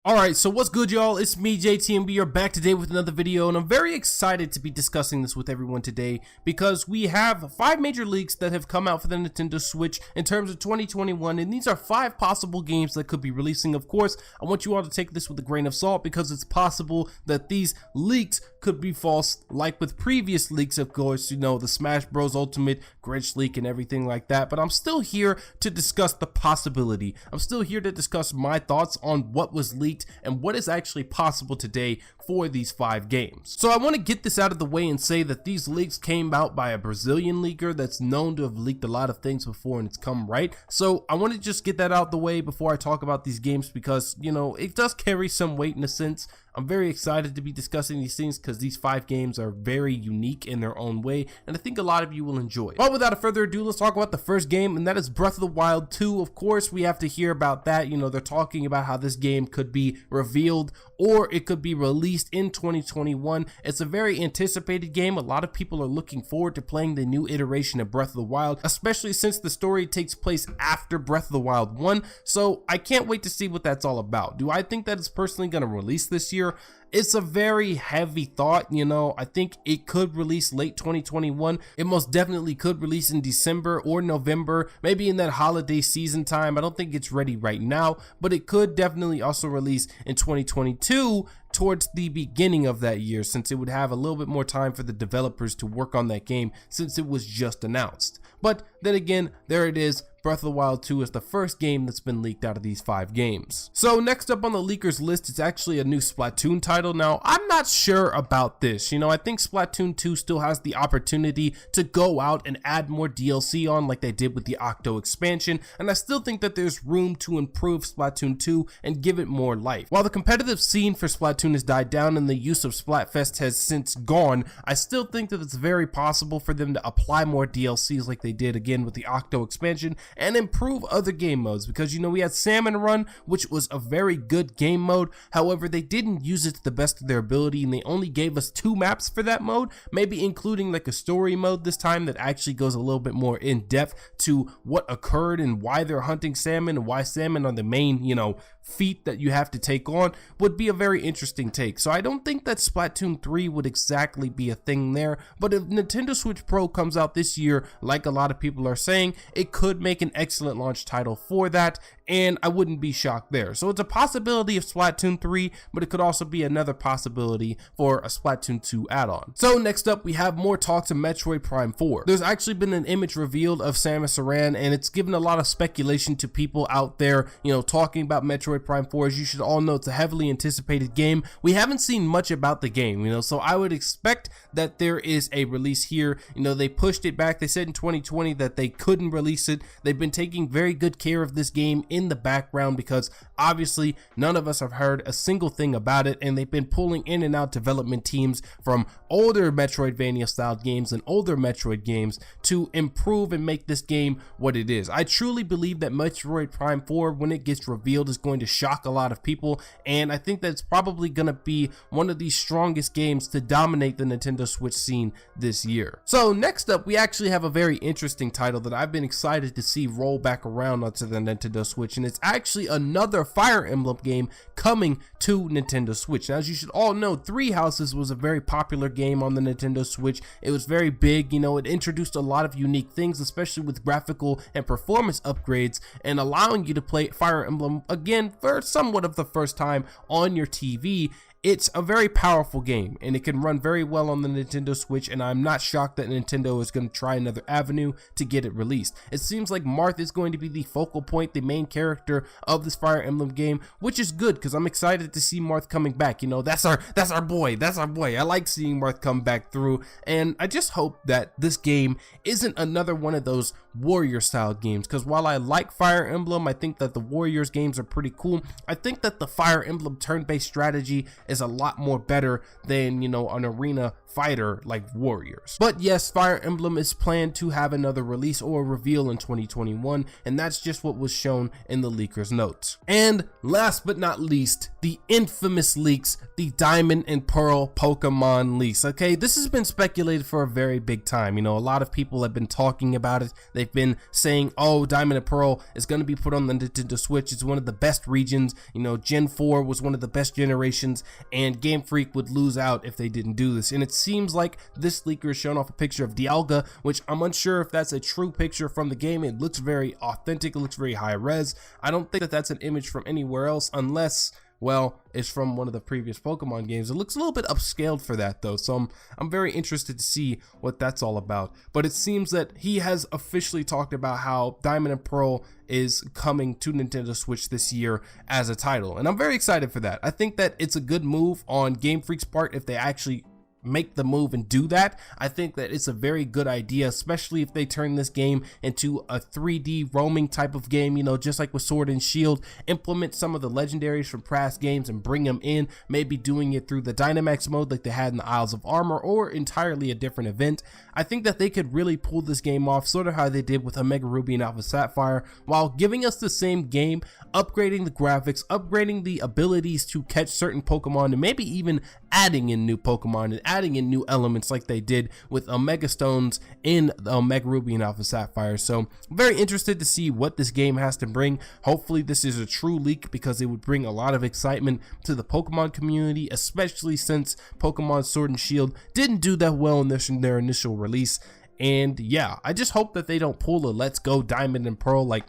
Alright, so what's good, y'all? It's me, JT, and we are back today with another video, and I'm very excited to be discussing this with everyone today because we have 5 major leaks that have come out for the Nintendo Switch in terms of 2021, and these are 5 possible games that could be releasing. Of course, I want you all to take this with a grain of salt because it's possible that these leaks could be false, like with previous leaks, of course, you know, the Smash Bros. Ultimate Grinch leak and everything like that, but I'm still here to discuss the possibility. I'm still here to discuss my thoughts on what was leaked and what is actually possible today for these 5 games. So I want to get this out of the way and say that these leaks came out by a Brazilian leaker that's known to have leaked a lot of things before and it's come right. So I want to just get that out the way before I talk about these games because, you know, it does carry some weight in a sense. I'm very excited to be discussing these things because these 5 games are very unique in their own way, and I think a lot of you will enjoy it. But without further ado, let's talk about the first game, and that is Breath of the Wild 2. Of course, we have to hear about that. You know, they're talking about how this game could be revealed or it could be released in 2021. It's a very anticipated game. A lot of people are looking forward to playing the new iteration of Breath of the Wild, especially since the story takes place after Breath of the Wild 1. So I can't wait to see what that's all about. Do I think that it's personally going to release this year? It's a very heavy thought, you know. I think it could release late 2021. It most definitely could release in December or November, maybe in that holiday season time. I don't think it's ready right now, but it could definitely also release in 2022 towards the beginning of that year, since it would have a little bit more time for the developers to work on that game since it was just announced. But then again, there it is. Breath of the Wild 2 is the first game that's been leaked out of these 5 games. So next up on the leakers list, it's actually a new Splatoon title. Now, I'm not sure about this. You know, I think Splatoon 2 still has the opportunity to go out and add more DLC on like they did with the Octo expansion, and I still think that there's room to improve Splatoon 2 and give it more life. While the competitive scene for Splatoon has died down and the use of Splatfest has since gone, I still think that it's very possible for them to apply more DLCs like they did again with the Octo expansion and improve other game modes, because, you know, we had Salmon Run, which was a very good game mode. However, they didn't use it to the best of their ability and they only gave us 2 maps for that mode, maybe including like a story mode this time that actually goes a little bit more in depth to what occurred and why they're hunting salmon and why salmon are the main, you know, feat that you have to take on. Would be a very interesting take. So I don't think that Splatoon 3 would exactly be a thing there, but if Nintendo Switch Pro comes out this year, like a lot of people are saying, it could make an excellent launch title for that, and I wouldn't be shocked there. So it's a possibility of Splatoon 3, but it could also be another possibility for a Splatoon 2 add-on. So next up, we have more talks of Metroid Prime 4. There's actually been an image revealed of Samus Aran, and it's given a lot of speculation to people out there, you know, talking about Metroid Prime 4. As you should all know, it's a heavily anticipated game. We haven't seen much about the game, you know, so I would expect that there is a release here. You know, they pushed it back. They said in 2020 that they couldn't release it. They've been taking very good care of this game in the background because obviously none of us have heard a single thing about it, and they've been pulling in and out development teams from older Metroidvania style games and older Metroid games to improve and make this game what it is. I truly believe that Metroid Prime 4, when it gets revealed, is going to shock a lot of people, and I think that it's probably going to be one of the strongest games to dominate the Nintendo Switch scene this year. So next up, we actually have a very interesting title that I've been excited to see roll back around onto the Nintendo Switch, and it's actually another Fire Emblem game coming to Nintendo Switch. Now, as you should all know, Three Houses was a very popular game on the Nintendo Switch. It was very big, you know, it introduced a lot of unique things, especially with graphical and performance upgrades, and allowing you to play Fire Emblem again for somewhat of the first time on your TV. It's a very powerful game, and it can run very well on the Nintendo Switch, and I'm not shocked that Nintendo is going to try another avenue to get it released. It seems like Marth is going to be the focal point, the main character of this Fire Emblem game, which is good because I'm excited to see Marth coming back. You know, that's our boy. I like seeing Marth come back through, and I just hope that this game isn't another one of those warrior style games, because while I like Fire Emblem, I think that the Warriors games are pretty cool. I think that the Fire Emblem turn-based strategy is a lot more better than, you know, an arena fighter like Warriors. But yes, Fire Emblem is planned to have another release or reveal in 2021, and that's just what was shown in the leakers notes. And last but not least, the infamous leaks, the Diamond and Pearl Pokemon leaks. Okay, this has been speculated for a very big time. You know, a lot of people have been talking about it. They've been saying, oh, Diamond and Pearl is going to be put on the Nintendo Switch. It's one of the best regions. You know, Gen 4 was one of the best generations, and Game Freak would lose out if they didn't do this. And it seems like this leaker is showing off a picture of Dialga, which I'm unsure if that's a true picture from the game. It looks very authentic. It looks very high res. I don't think that that's an image from anywhere else, unless, well, it's from one of the previous Pokemon games. It looks a little bit upscaled for that though, so I'm very interested to see what that's all about. But it seems that he has officially talked about how Diamond and Pearl is coming to Nintendo Switch this year as a title, and I'm very excited for that. I think that it's a good move on Game Freak's part if they actually make the move and do that. I think that it's a very good idea, especially if they turn this game into a 3D roaming type of game, you know, just like with Sword and Shield. Implement some of the legendaries from past games and bring them in, maybe doing it through the Dynamax mode like they had in the Isles of Armor, or entirely a different event. I think that they could really pull this game off, sort of how they did with Omega Ruby and Alpha Sapphire, while giving us the same game, upgrading the graphics, upgrading the abilities to catch certain Pokemon, and maybe even adding in new Pokemon and adding in new elements like they did with Omega Stones in the Omega Ruby and Alpha Sapphire. So I'm very interested to see what this game has to bring. Hopefully this is a true leak, because it would bring a lot of excitement to the Pokemon community, especially since Pokemon Sword and Shield didn't do that well in their initial release. And yeah, I just hope that they don't pull a Let's Go Diamond and Pearl. Like,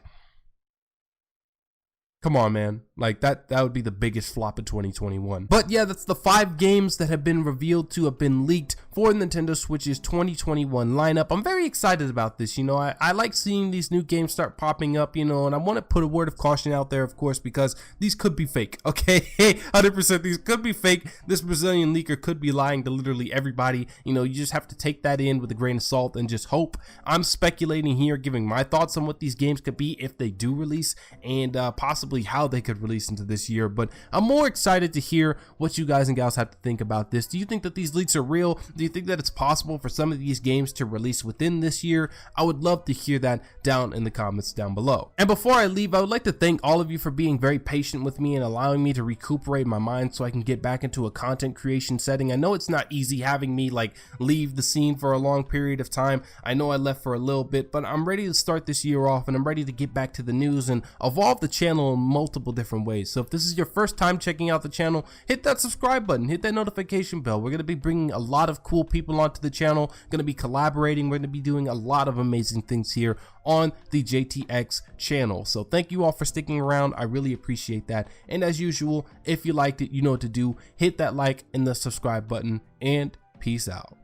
come on, man. Like, that would be the biggest flop of 2021. But yeah, that's the 5 games that have been revealed to have been leaked for Nintendo Switch's 2021 lineup. I'm very excited about this. You know, I like seeing these new games start popping up, you know, and I want to put a word of caution out there, of course, because these could be fake, okay? 100% these could be fake. This Brazilian leaker could be lying to literally everybody. You know, you just have to take that in with a grain of salt and just hope. I'm speculating here, giving my thoughts on what these games could be if they do release, and possibly how they could release into this year. But I'm more excited to hear what you guys and gals have to think about this. Do you think that these leaks are real? Do you think that it's possible for some of these games to release within this year? I would love to hear that down in the comments down below. And before I leave, I would like to thank all of you for being very patient with me and allowing me to recuperate my mind so I can get back into a content creation setting. I know it's not easy having me like leave the scene for a long period of time. I know I left for a little bit, but I'm ready to start this year off, and I'm ready to get back to the news and evolve the channel in multiple different ways. So if this is your first time checking out the channel, hit that subscribe button, hit that notification bell. We're going to be bringing a lot of cool people onto the channel, going to be collaborating, we're going to be doing a lot of amazing things here on the JTX channel. So thank you all for sticking around. I really appreciate that. And as usual, if you liked it, you know what to do. Hit that like and the subscribe button, and peace out.